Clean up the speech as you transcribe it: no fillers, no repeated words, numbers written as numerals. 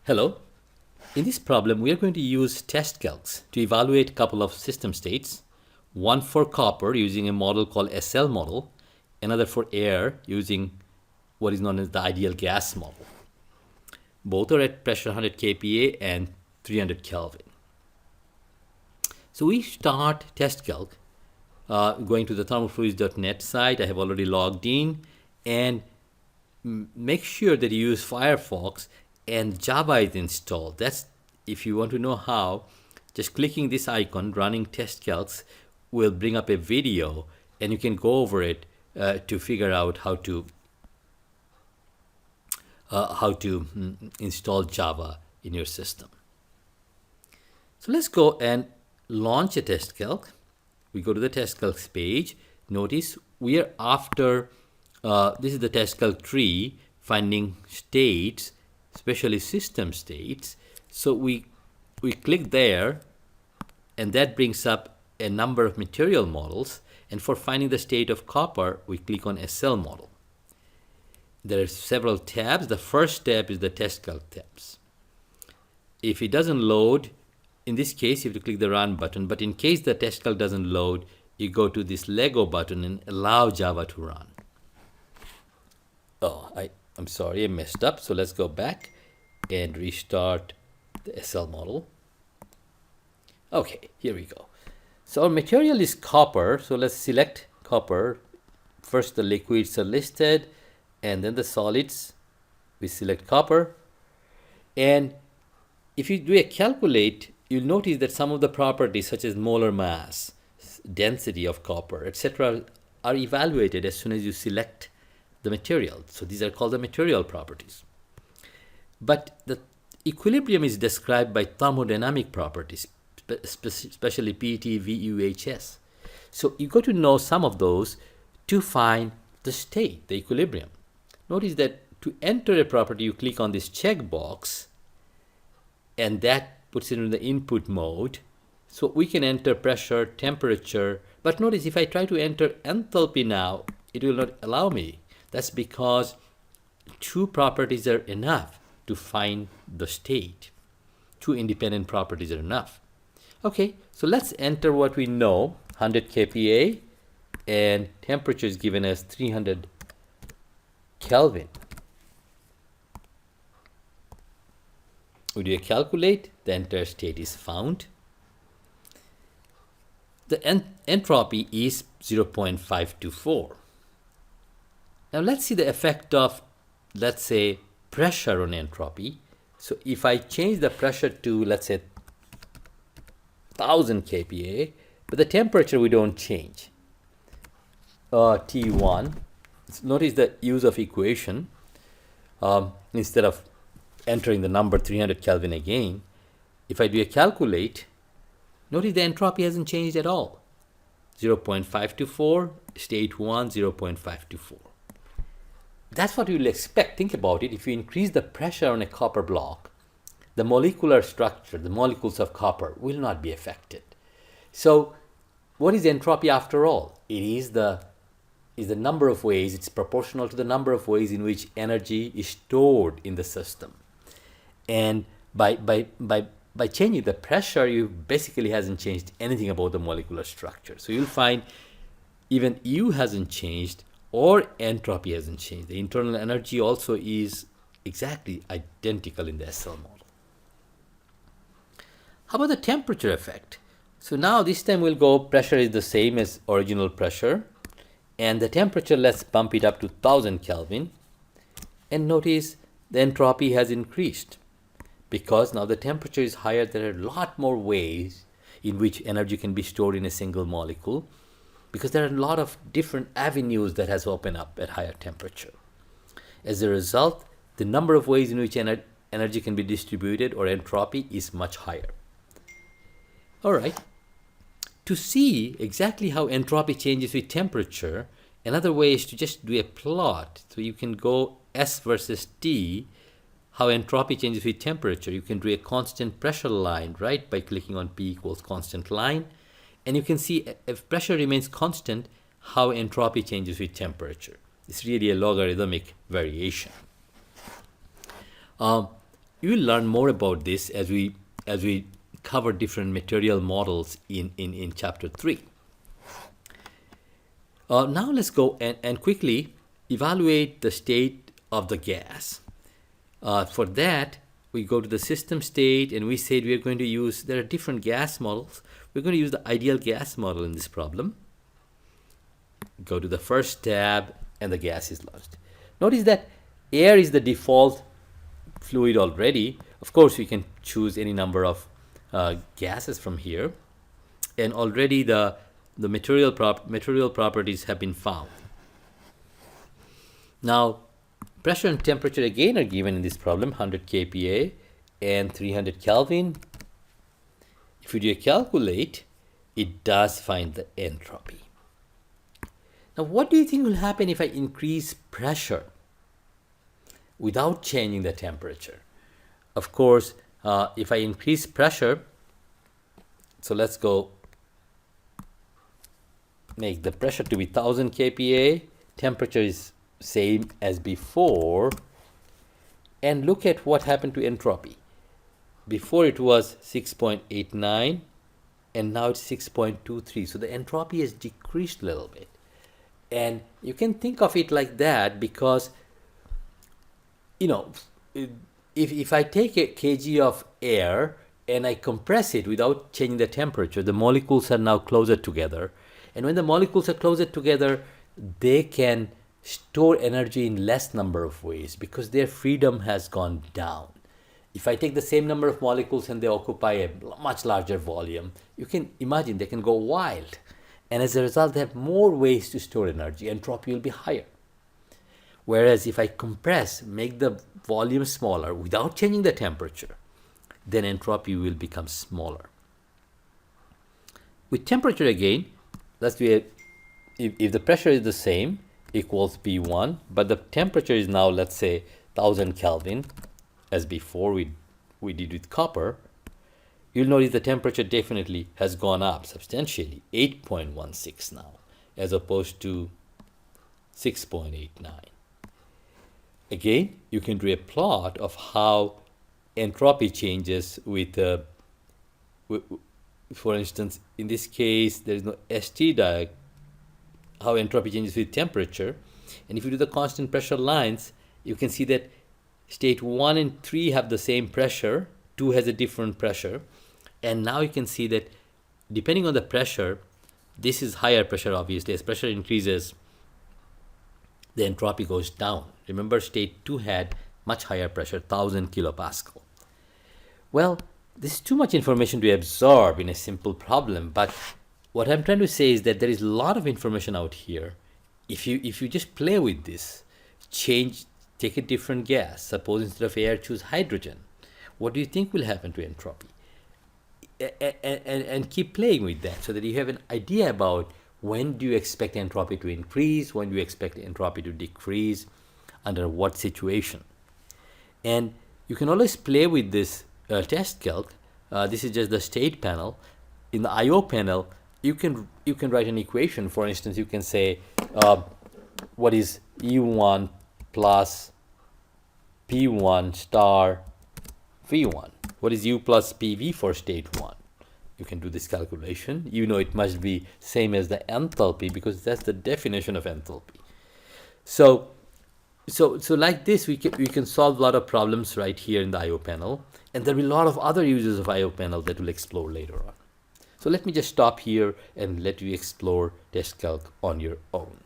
Hello. In this problem, we are going to use TESTcalcs to evaluate a couple of system states, one for copper using a model called SLmodel, another for air using what is known as the ideal gas model. Both are at pressure 100 kPa and 300 Kelvin. So we start TESTcalc going to the thermalfluids.net site. I have already logged in, and make sure that you use Firefox and Java is installed. That's if you want to know how, just clicking this icon, running TESTcalcs, will bring up a video, and you can go over it to figure out how to install Java in your system. So let's go and launch a TESTcalc. We go to the TESTcalcs page. Notice we are after, this is the TESTcalc tree, finding states, especially system states. So we click there, and that brings up a number of material models. And for finding the state of copper, we click on SLmodel. There are several tabs. The first tab is the TESTcalc tabs. If it doesn't load, in this case, you have to click the Run button. But in case the TESTcalc doesn't load, you go to this Lego button and allow Java to run. Oh, I'm sorry, I messed up. So let's go back and restart the SLmodel. Okay, here we go. So our material is copper. So let's select copper. First, the liquids are listed, and then the solids. We select copper. And if you do a calculate, you'll notice that some of the properties, such as molar mass, density of copper, etc., are evaluated as soon as you select the material. So these are called the material properties. But the equilibrium is described by thermodynamic properties, especially PT, VUHS. So you got to know some of those to find the state, the equilibrium. Notice that to enter a property, you click on this checkbox, and that puts it in the input mode. So we can enter pressure, temperature, but notice if I try to enter enthalpy now, it will not allow me. That's because two properties are enough to find the state. Two independent properties are enough. Okay, so let's enter what we know, 100 kPa, and temperature is given as 300 Kelvin. We do a calculate, the entire state is found. The entropy is 0.524. Now let's see the effect of, let's say, pressure on entropy. So if I change the pressure to, let's say, 1000 kPa, but the temperature we don't change. T1. Notice the use of equation. Instead of entering the number 300 Kelvin again, if I do a calculate, notice the entropy hasn't changed at all. 0.524, state 1, 0.524. That's what you'll expect. Think about it. If you increase the pressure on a copper block, the molecular structure, the molecules of copper, will not be affected. So what is entropy after all? It is the number of ways, it's proportional to the number of ways in which energy is stored in the system. And by changing the pressure, you basically hasn't changed anything about the molecular structure. So you'll find even U hasn't changed, or entropy hasn't changed. The internal energy also is exactly identical in the SL model. How about the temperature effect? So now this time we'll go, pressure is the same as original pressure, and the temperature, let's bump it up to 1000 Kelvin. And notice the entropy has increased. Because now the temperature is higher, there are a lot more ways in which energy can be stored in a single molecule, because there are a lot of different avenues that has opened up at higher temperature. As a result, the number of ways in which energy can be distributed, or entropy, is much higher. All right. To see exactly how entropy changes with temperature, another way is to just do a plot. So you can go S versus T, how entropy changes with temperature. You can do a constant pressure line, right, by clicking on P equals constant line. And you can see if pressure remains constant, how entropy changes with temperature. It's really a logarithmic variation. you will learn more about this as we cover different material models in chapter 3. Now let's go and quickly evaluate the state of the gas. For that, we go to the system state, and we said we are going to use, there are different gas models. We're going to use the ideal gas model in this problem. Go to the first tab, and the gas is launched. Notice that air is the default fluid already. Of course, we can choose any number of gases from here, and already the material properties have been found. Now, pressure and temperature again are given in this problem, 100 kPa and 300 Kelvin. If you do a calculate, it does find the entropy. Now, what do you think will happen if I increase pressure without changing the temperature? Of course, if I increase pressure, so let's go make the pressure to be 1000 kPa, temperature is same as before, and look at what happened to entropy. Before it was 6.89 and now it's 6.23, so the entropy has decreased a little bit. And you can think of it like that because, you know, if I take a kg of air and I compress it without changing the temperature, the molecules are now closer together. And when the molecules are closer together, they can store energy in less number of ways because their freedom has gone down. If I take the same number of molecules and they occupy a much larger volume, you can imagine they can go wild. And as a result, they have more ways to store energy. Entropy will be higher. Whereas if I compress, make the volume smaller without changing the temperature, then entropy will become smaller. With temperature again, let's do if the pressure is the same, equals P1, but the temperature is now, let's say, 1000 Kelvin, as before we did with copper, you'll notice the temperature definitely has gone up substantially, 8.16 now, as opposed to 6.89. Again, you can do a plot of how entropy changes with for instance, in this case, there is no ST diagram, how entropy changes with temperature. And if you do the constant pressure lines, you can see that state 1 and 3 have the same pressure, 2 has a different pressure. And now you can see that depending on the pressure, this is higher pressure obviously. As pressure increases, the entropy goes down. Remember, state 2 had much higher pressure, 1000 kilopascal. Well, this is too much information to absorb in a simple problem, but what I'm trying to say is that there is a lot of information out here. If you just play with this, take a different gas. Suppose instead of air, choose hydrogen. What do you think will happen to entropy? And keep playing with that so that you have an idea about when do you expect entropy to increase, when do you expect entropy to decrease, under what situation. And you can always play with this TESTcalc. This is just the state panel. In the I/O panel, you can write an equation. For instance, you can say what is U1 plus P1 star V1. What is U plus PV for state 1? You can do this calculation. You know it must be same as the enthalpy because that's the definition of enthalpy. So like this, we can solve a lot of problems right here in the I/O panel, and there will be a lot of other uses of I/O panel that we'll explore later on. So let me just stop here and let you explore TESTcalc on your own.